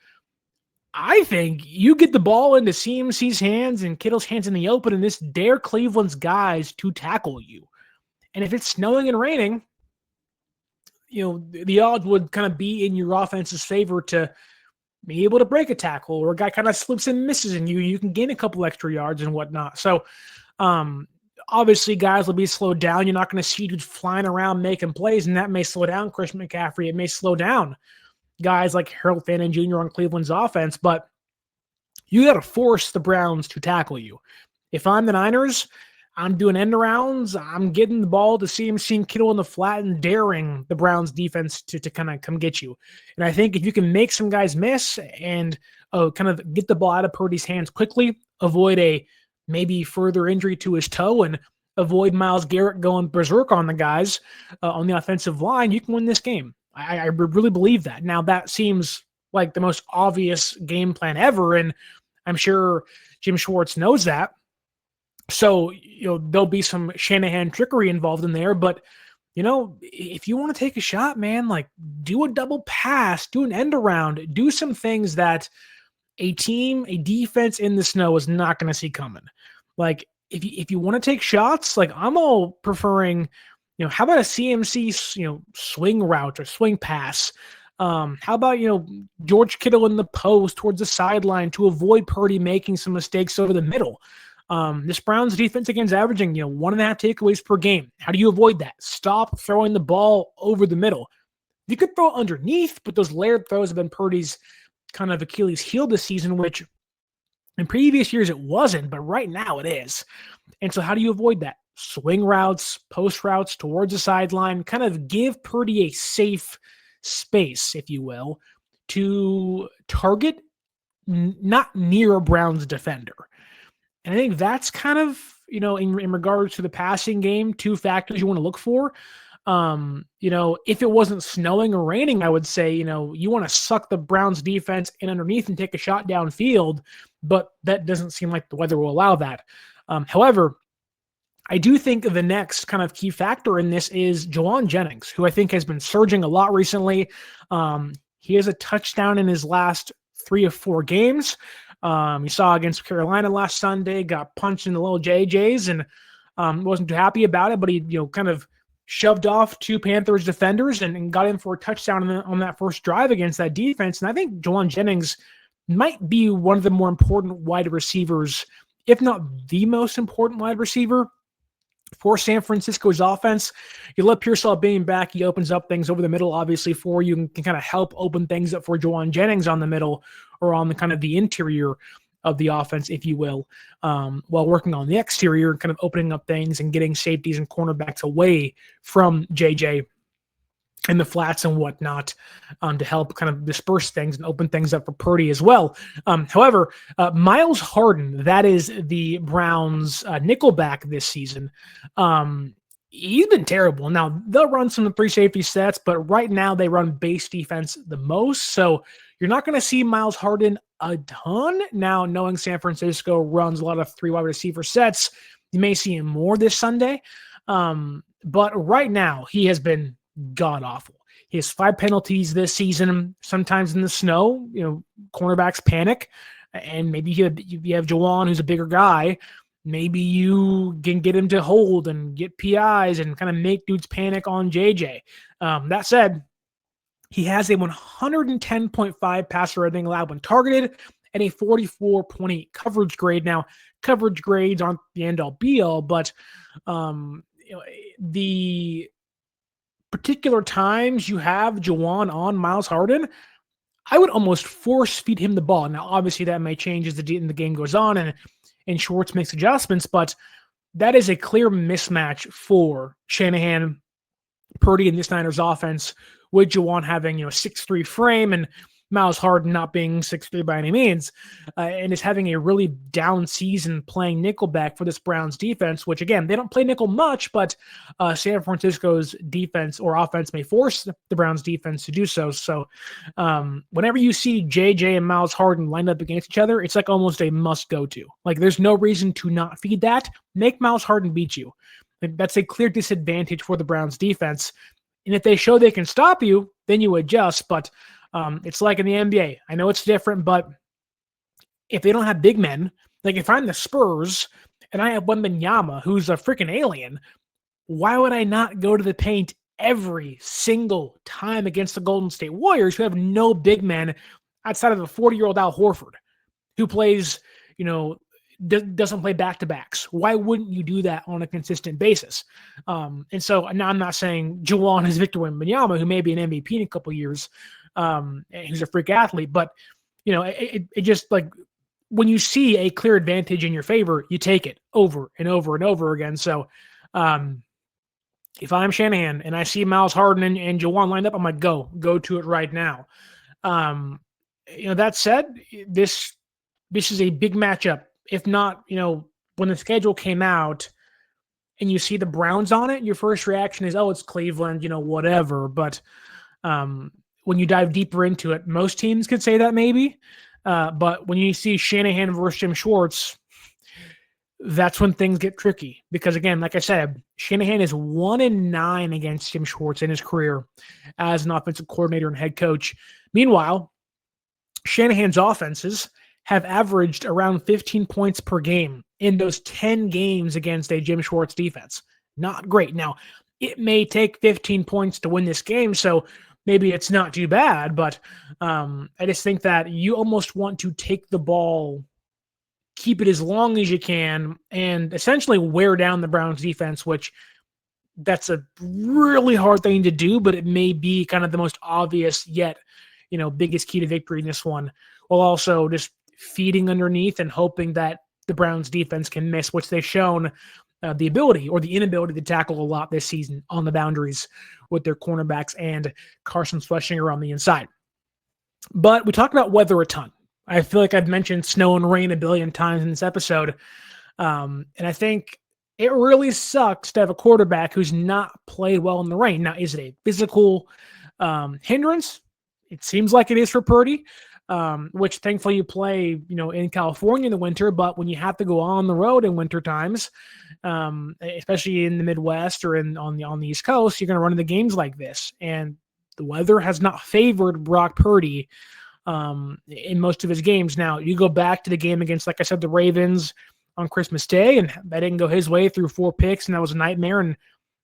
I think you get the ball into CMC's hands and Kittle's hands in the open, and this dare Cleveland's guys to tackle you. And if it's snowing and raining, the odds would kind of be in your offense's favor to be able to break a tackle, or a guy kind of slips and misses and you can gain a couple extra yards and whatnot. So obviously guys will be slowed down. You're not going to see dudes flying around making plays, and that may slow down Christian McCaffrey. It may slow down guys like Harold Fannin Jr. on Cleveland's offense, but you got to force the Browns to tackle you. If I'm the Niners, I'm doing end arounds. I'm getting the ball to CMC and Kittle in the flat and daring the Browns defense to kind of come get you. And I think if you can make some guys miss and kind of get the ball out of Purdy's hands quickly, avoid a maybe further injury to his toe, and avoid Myles Garrett going berserk on the guys on the offensive line, you can win this game. I really believe that. Now, that seems like the most obvious game plan ever, and I'm sure Jim Schwartz knows that. So, there'll be some Shanahan trickery involved in there, but, if you want to take a shot, man, do a double pass, do an end around, do some things that a defense in the snow is not going to see coming. If you want to take shots, I'm all preferring, How about a CMC, swing route or swing pass? How about, George Kittle in the post towards the sideline to avoid Purdy making some mistakes over the middle? This Browns defense against averaging, 1.5 takeaways per game. How do you avoid that? Stop throwing the ball over the middle. You could throw underneath, but those layered throws have been Purdy's kind of Achilles heel this season, which in previous years it wasn't, but right now it is. And so how do you avoid that? Swing routes, post routes towards the sideline, kind of give Purdy a safe space, if you will, to target not near a Browns defender. And I think that's kind of, in regards to the passing game, two factors you want to look for. If it wasn't snowing or raining, I would say, you want to suck the Browns defense in underneath and take a shot downfield, but that doesn't seem like the weather will allow that. However, I do think the next kind of key factor in this is Jauan Jennings, who I think has been surging a lot recently. He has a touchdown in his last 3 or 4 games. You saw against Carolina last Sunday, got punched in the little JJs and wasn't too happy about it, but he kind of shoved off 2 Panthers defenders and got in for a touchdown on that first drive against that defense. And I think Jauan Jennings might be one of the more important wide receivers, if not the most important wide receiver for San Francisco's offense. You let Pearsall being back, he opens up things over the middle, obviously, for you, and can kind of help open things up for Jauan Jennings on the middle or on the kind of the interior of the offense, if you will, while working on the exterior, kind of opening up things and getting safeties and cornerbacks away from JJ and the flats and whatnot, to help kind of disperse things and open things up for Purdy as well. However, Myles Harden, that is the Browns' nickelback this season. He's been terrible. Now, they'll run some 3 safety sets, but right now they run base defense the most. So you're not going to see Myles Harden a ton. Now, knowing San Francisco runs a lot of 3 wide receiver sets, you may see him more this Sunday. But right now, he has been god-awful. He has 5 penalties this season, sometimes in the snow. Cornerbacks panic, and maybe you have Jauan, who's a bigger guy. Maybe you can get him to hold and get PIs and kind of make dudes panic on JJ. That said, he has a 110.5 passer rating allowed when targeted and a 44.8 coverage grade. Now, coverage grades aren't the end-all be-all, but the particular times you have Jauan on Myles Harden, I would almost force feed him the ball. Now, obviously, that may change as the game goes on and Schwartz makes adjustments, but that is a clear mismatch for Shanahan, Purdy, and this Niners offense, with Jauan having a 6'3" frame and Myles Harden not being 6'3" by any means, and is having a really down season playing nickelback for this Browns defense, which, again, they don't play nickel much, but San Francisco's defense or offense may force the Browns defense to do so. So whenever you see JJ and Myles Harden lined up against each other, it's like almost a must-go-to. Like, there's no reason to not feed that. Make Myles Harden beat you. That's a clear disadvantage for the Browns defense. And if they show they can stop you, then you adjust, but it's like in the NBA. I know it's different, but if they don't have big men, like if I'm the Spurs and I have Wembanyama, who's a freaking alien, why would I not go to the paint every single time against the Golden State Warriors, who have no big men outside of a 40-year-old Al Horford, who plays, doesn't play back-to-backs? Why wouldn't you do that on a consistent basis? And so now I'm not saying Jauan is Victor Wembanyama, who may be an MVP in a couple years, who's a freak athlete, but it just, like, when you see a clear advantage in your favor, you take it over and over and over again. So if I'm Shanahan and I see Myles Harden and Jauan lined up, I'm like, go to it right now. That said, this is a big matchup. If not, when the schedule came out and you see the Browns on it, your first reaction is, oh, it's Cleveland, whatever. But when you dive deeper into it, most teams could say that maybe. But when you see Shanahan versus Jim Schwartz, that's when things get tricky. Because, again, like I said, Shanahan is 1-9 against Jim Schwartz in his career as an offensive coordinator and head coach. Meanwhile, Shanahan's offenses have averaged around 15 points per game in those 10 games against a Jim Schwartz defense. Not great. Now, it may take 15 points to win this game, so maybe it's not too bad. But I just think that you almost want to take the ball, keep it as long as you can, and essentially wear down the Browns defense, which that's a really hard thing to do, but it may be kind of the most obvious yet, biggest key to victory in this one, while also just feeding underneath and hoping that the Browns defense can miss, which they've shown the ability or the inability to tackle a lot this season on the boundaries with their cornerbacks and Carson Schlesinger on the inside. But we talked about weather a ton. I feel like I've mentioned snow and rain a billion times in this episode. And I think it really sucks to have a quarterback who's not played well in the rain. Now, is it a physical hindrance? It seems like it is for Purdy, which thankfully you play, in California in the winter. But when you have to go on the road in winter times, especially in the Midwest or on the East Coast, you're going to run into games like this. And the weather has not favored Brock Purdy in most of his games. Now, you go back to the game against, like I said, the Ravens on Christmas Day, and that didn't go his way through 4 picks, and that was a nightmare. And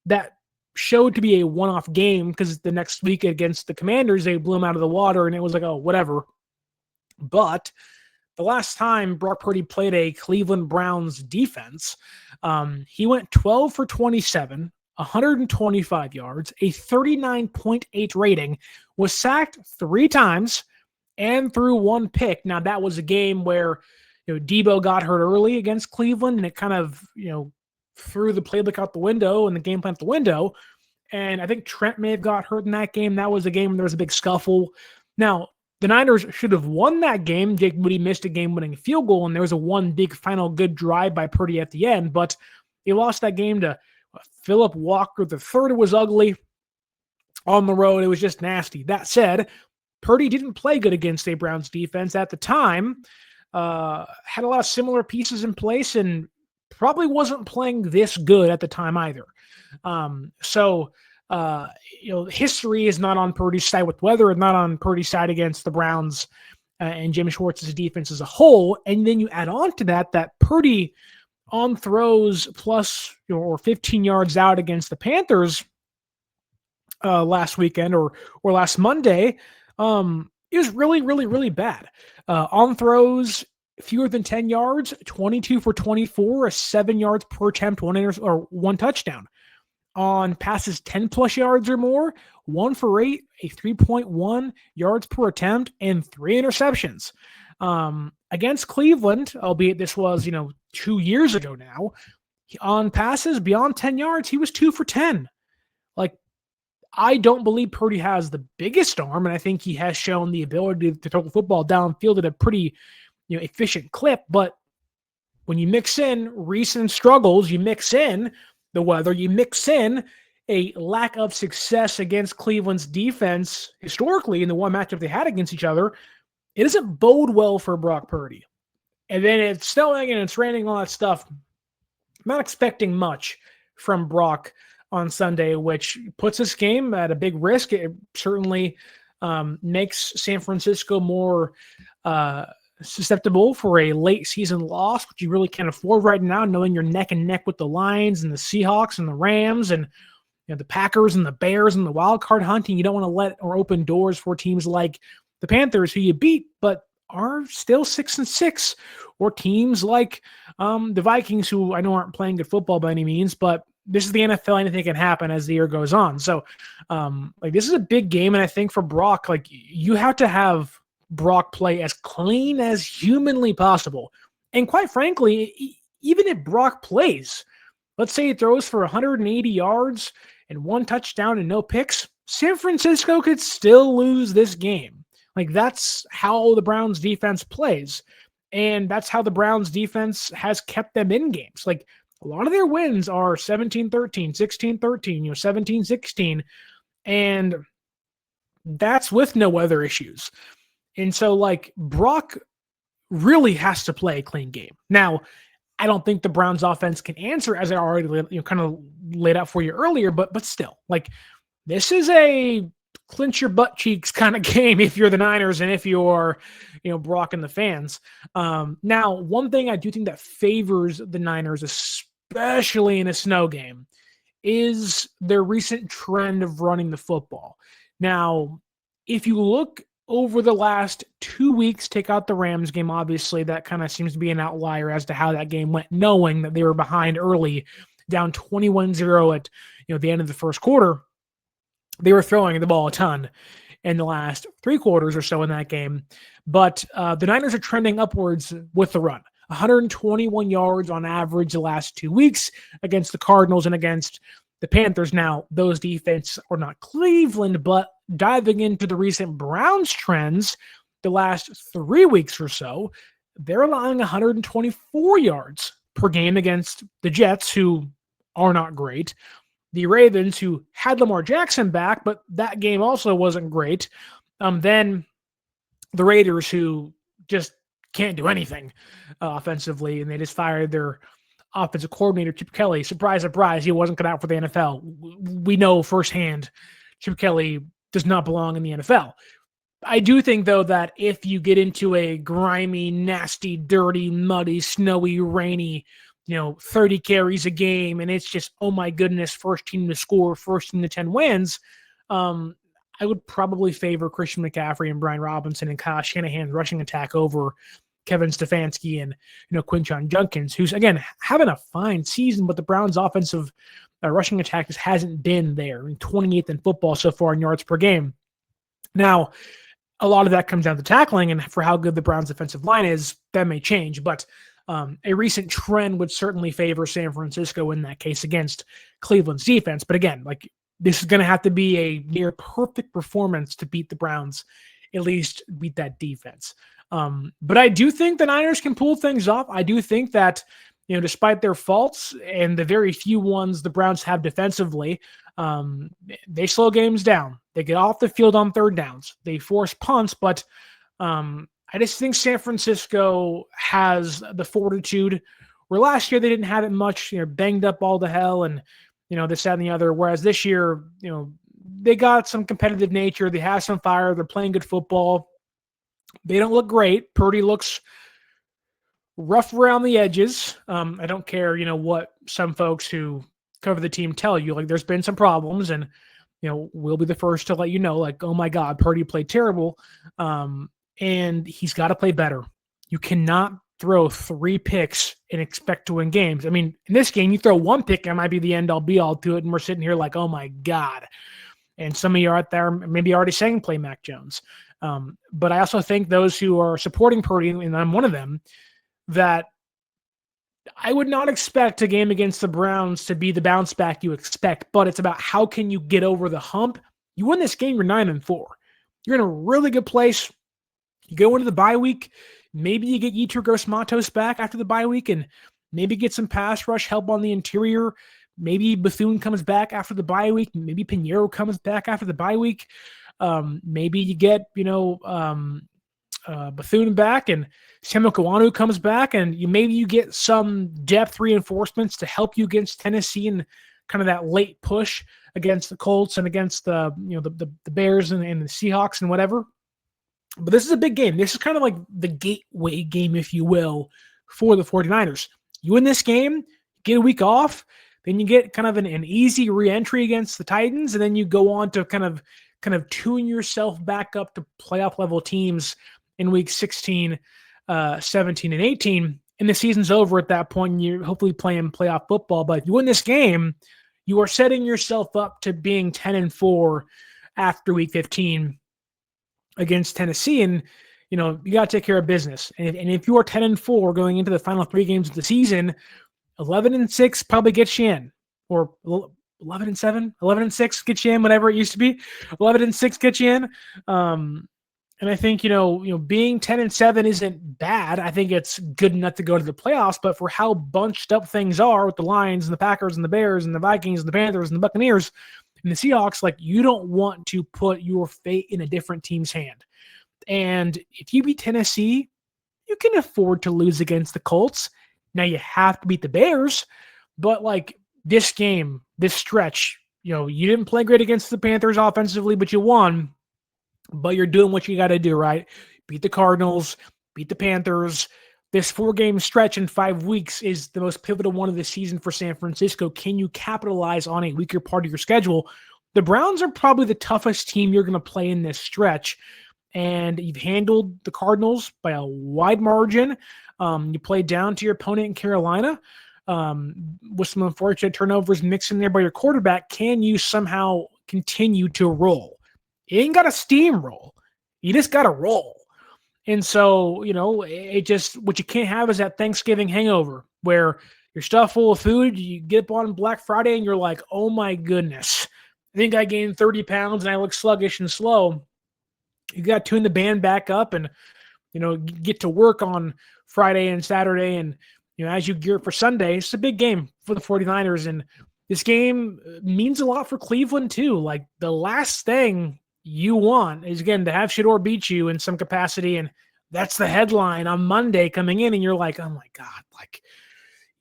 that showed to be a one-off game because the next week against the Commanders, they blew him out of the water, and it was like, oh, whatever. But the last time Brock Purdy played a Cleveland Browns defense, he went 12 for 27, 125 yards, a 39.8 rating, was sacked 3 times, and threw 1 pick. Now, that was a game where Debo got hurt early against Cleveland, and it kind of, threw the playbook out the window and the game plan out the window. And I think Trent may have got hurt in that game. That was a game where there was a big scuffle. Now, the Niners should have won that game. Jake Moody missed a game-winning field goal, and there was a one big final good drive by Purdy at the end. But they lost that game to Philip Walker. The third was ugly on the road. It was just nasty. That said, Purdy didn't play good against a Browns defense at the time. Had a lot of similar pieces in place and probably wasn't playing this good at the time either. History is not on Purdy's side with weather and not on Purdy's side against the Browns and Jim Schwartz's defense as a whole. And then you add on to that Purdy on throws plus or 15 yards out against the Panthers last weekend or last Monday. It was really, really, really bad. On throws, fewer than 10 yards, 22 for 24, 7 yards per attempt, 1 touchdown. On passes 10 plus yards or more, 1 for 8, a 3.1 yards per attempt, and 3 interceptions. Against Cleveland, albeit this was, 2 years ago now, on passes beyond 10 yards, he was 2 for 10. I don't believe Purdy has the biggest arm, and I think he has shown the ability to throw the football downfield at a pretty, efficient clip. But when you mix in recent struggles, you mix in the weather, you mix in a lack of success against Cleveland's defense historically in the one matchup they had against each other, it doesn't bode well for Brock Purdy. And then it's snowing and it's raining, all that stuff. I'm not expecting much from Brock on Sunday, which puts this game at a big risk. It certainly makes San Francisco more susceptible for a late season loss, which you really can't afford right now, knowing you're neck and neck with the Lions and the Seahawks and the Rams and the Packers and the Bears and the wild card hunting. You don't want to let or open doors for teams like the Panthers, who you beat but are still 6-6, or teams like the Vikings, who I know aren't playing good football by any means, but this is the NFL. Anything can happen as the year goes on. So, this is a big game, and I think for Brock, you have to have Brock play as clean as humanly possible. And quite frankly, even if Brock plays, let's say he throws for 180 yards and 1 touchdown and no picks, San Francisco could still lose this game. That's how the Browns defense plays, and that's how the Browns defense has kept them in games. A lot of their wins are 17-13, 16-13, 17-16, and that's with no weather issues. And so, Brock really has to play a clean game. Now, I don't think the Browns offense can answer, as I already kind of laid out for you earlier, but still, this is a clinch your butt cheeks kind of game if you're the Niners and if you're, Brock and the fans. Now, one thing I do think that favors the Niners, especially in a snow game, is their recent trend of running the football. Now, if you look over the last 2 weeks, take out the Rams game, obviously, that kind of seems to be an outlier as to how that game went, knowing that they were behind early, down 21-0 at the end of the first quarter. They were throwing the ball a ton in the last 3 quarters or so in that game. But the Niners are trending upwards with the run. 121 yards on average the last 2 weeks against the Cardinals and against the Panthers. Now, those defenses are not Cleveland, but diving into the recent Browns trends the last 3 weeks or so, they're allowing 124 yards per game against the Jets, who are not great. The Ravens, who had Lamar Jackson back, but that game also wasn't great. Then the Raiders, who just can't do anything offensively, and they just fired their offensive coordinator, Chip Kelly. Surprise, surprise, he wasn't cut out for the NFL. We know firsthand Chip Kelly does not belong in the NFL. I do think, though, that if you get into a grimy, nasty, dirty, muddy, snowy, rainy, 30 carries a game, and it's just, oh my goodness, first team to score, first team to 10 wins, I would probably favor Christian McCaffrey and Brian Robinson and Kyle Shanahan's rushing attack over Kevin Stefanski and Quinshon Judkins, who's, again, having a fine season, but the Browns' offensive rushing attack just hasn't been there. 28th in football so far in yards per game. Now, a lot of that comes down to tackling, and for how good the Browns' defensive line is, that may change, but a recent trend would certainly favor San Francisco in that case against Cleveland's defense. But again, this is going to have to be a near perfect performance to beat the Browns, at least beat that defense. But I do think the Niners can pull things off. I do think that, despite their faults and the very few ones the Browns have defensively, they slow games down. They get off the field on third downs. They force punts, but I just think San Francisco has the fortitude where last year they didn't have it much, banged up all the hell and, this, that, and the other. Whereas this year, they got some competitive nature. They have some fire. They're playing good football. They don't look great. Purdy looks rough around the edges. I don't care, what some folks who cover the team tell you. There's been some problems, and, we'll be the first to let you know, oh my God, Purdy played terrible. And he's got to play better. You cannot throw 3 picks and expect to win games. I mean, in this game, you throw 1 pick, it might be the end-all be-all to it, and we're sitting here oh my God. And some of you out there maybe already saying play Mac Jones. But I also think those who are supporting Purdy, and I'm one of them, that I would not expect a game against the Browns to be the bounce back you expect, but it's about how can you get over the hump. You win this game, you're 9-4. You're in a really good place. You go into the bye week, maybe you get Yetur Gross-Matos back after the bye week and maybe get some pass rush help on the interior. Maybe Bethune comes back after the bye week. Maybe Pinheiro comes back after the bye week. Maybe you get, Bethune back and Samuel Kawanu comes back, and maybe you get some depth reinforcements to help you against Tennessee and kind of that late push against the Colts and against the Bears and the Seahawks and whatever. But this is a big game. This is kind of like the gateway game, if you will, for the 49ers. You win this game, get a week off, then you get kind of an easy re-entry against the Titans, and then you go on to kind of tune yourself back up to playoff level teams in week 16, 17, and 18. And the season's over at that point, and you're hopefully playing playoff football. But if you win this game, you are setting yourself up to being 10-4 after week 15 against Tennessee. And, you got to take care of business. And if you are 10-4 going into the final 3 games of the season, 11-6 probably gets you in, or 11-7, 11-6 gets you in, whatever it used to be. 11-6 gets you in. And I think, being 10-7 isn't bad. I think it's good enough to go to the playoffs, but for how bunched up things are with the Lions and the Packers and the Bears and the Vikings and the Panthers and the Buccaneers and the Seahawks, you don't want to put your fate in a different team's hand. And if you beat Tennessee, you can afford to lose against the Colts. Now you have to beat the Bears, but this game, this stretch, you didn't play great against the Panthers offensively, but you won. But you're doing what you got to do, right? Beat the Cardinals, beat the Panthers, This 4-game stretch in 5 weeks is the most pivotal one of the season for San Francisco. Can you capitalize on a weaker part of your schedule? The Browns are probably the toughest team you're going to play in this stretch, and you've handled the Cardinals by a wide margin. You played down to your opponent in Carolina with some unfortunate turnovers mixed in there by your quarterback. Can you somehow continue to roll? You ain't got to steamroll. You just got to roll. And so, it just, what you can't have is that Thanksgiving hangover where you're stuffed full of food. You get up on Black Friday and you're like, oh my goodness, I think I gained 30 pounds and I look sluggish and slow. You got to tune the band back up and, get to work on Friday and Saturday. And, as you gear up for Sunday, it's a big game for the 49ers. And this game means a lot for Cleveland too. Like, the last thing you want is, again, to have Shedeur beat you in some capacity, and that's the headline on Monday coming in, and you're like, oh my God, like,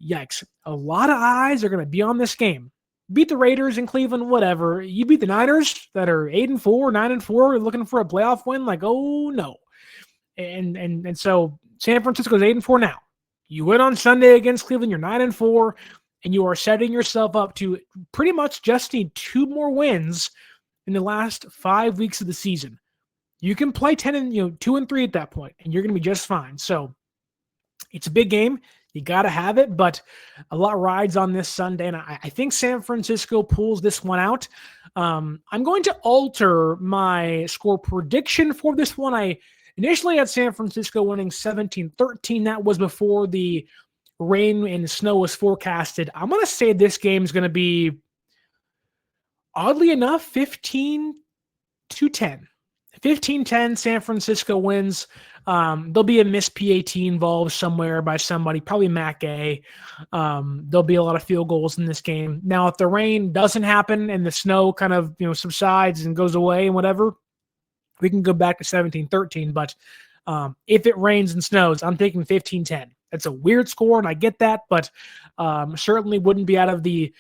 yikes. A lot of eyes are going to be on this game. Beat the Raiders in Cleveland, whatever. You beat the Niners that are 8-4, 9-4, looking for a playoff win, like, oh no. And so San Francisco's 8-4 now. You win on Sunday against Cleveland, you're 9-4, and you are setting yourself up to pretty much just need 2 more wins in the last 5 weeks of the season. You can play 2-3 at that point, and you're going to be just fine. So it's a big game. You got to have it, but a lot rides on this Sunday, and I think San Francisco pulls this one out. I'm going to alter my score prediction for this one. I initially had San Francisco winning 17-13. That was before the rain and snow was forecasted. I'm going to say this game is going to be, oddly enough, 15-10. 15-10, San Francisco wins. There'll be a missed PAT involved somewhere by somebody, probably Matt Gay. There'll be a lot of field goals in this game. Now, if the rain doesn't happen and the snow kind of subsides and goes away and whatever, we can go back to 17-13. But if it rains and snows, I'm taking 15-10. That's a weird score, and I get that, but certainly wouldn't be out of the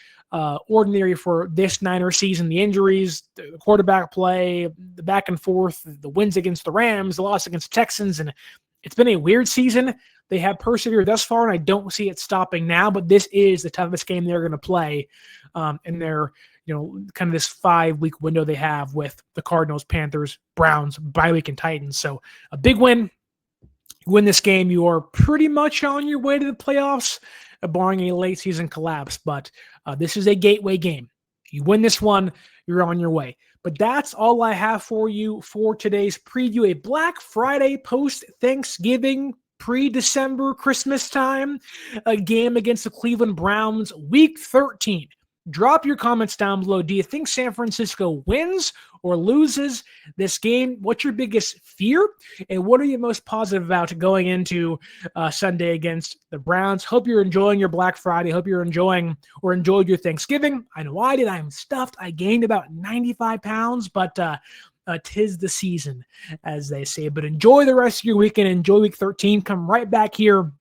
ordinary for this Niner season. The injuries, the quarterback play, the back and forth, the wins against the Rams, the loss against the Texans, and it's been a weird season. They have persevered thus far, and I don't see it stopping now, but this is the toughest game they're going to play in their kind of this 5-week window they have with the Cardinals, Panthers, Browns, bye week, and Titans. So a big win. You win this game, you are pretty much on your way to the playoffs, barring a late season collapse. But this is a gateway game. You win this one, you're on your way. But that's all I have for you for today's preview. A Black Friday post-Thanksgiving, pre-December, Christmas time, a game against the Cleveland Browns, Week 13. Drop your comments down below. Do you think San Francisco wins or loses this game? What's your biggest fear? And what are you most positive about going into Sunday against the Browns? Hope you're enjoying your Black Friday. Hope you're enjoying or enjoyed your Thanksgiving. I know I did. I'm stuffed. I gained about 95 pounds, but 'tis the season, as they say. But enjoy the rest of your weekend. Enjoy Week 13. Come right back here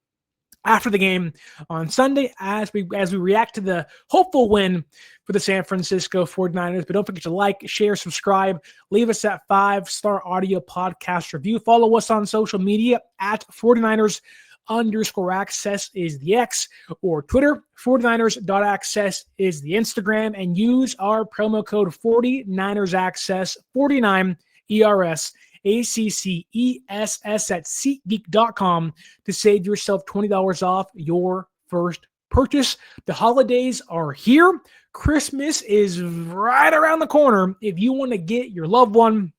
after the game on Sunday as we react to the hopeful win for the San Francisco 49ers. But don't forget to like, share, subscribe, leave us that 5-star audio podcast review. Follow us on social media at 49ers_access is the X, or Twitter, 49ers.access is the Instagram, and use our promo code 49ersaccess, 49 ERS ACCESS at SeatGeek.com to save yourself $20 off your first purchase. The holidays are here. Christmas is right around the corner. If you want to get your loved one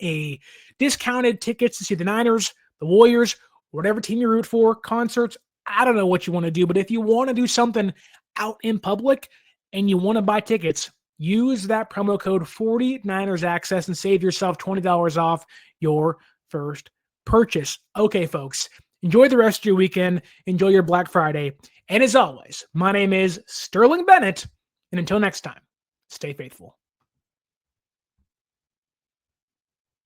a discounted tickets to see the Niners, the Warriors, whatever team you root for, concerts, I don't know what you want to do, but if you want to do something out in public and you want to buy tickets, use that promo code 49ersaccess and save yourself $20 off your first purchase. Okay, folks, enjoy the rest of your weekend. Enjoy your Black Friday. And as always, my name is Sterling Bennett. And until next time, stay faithful.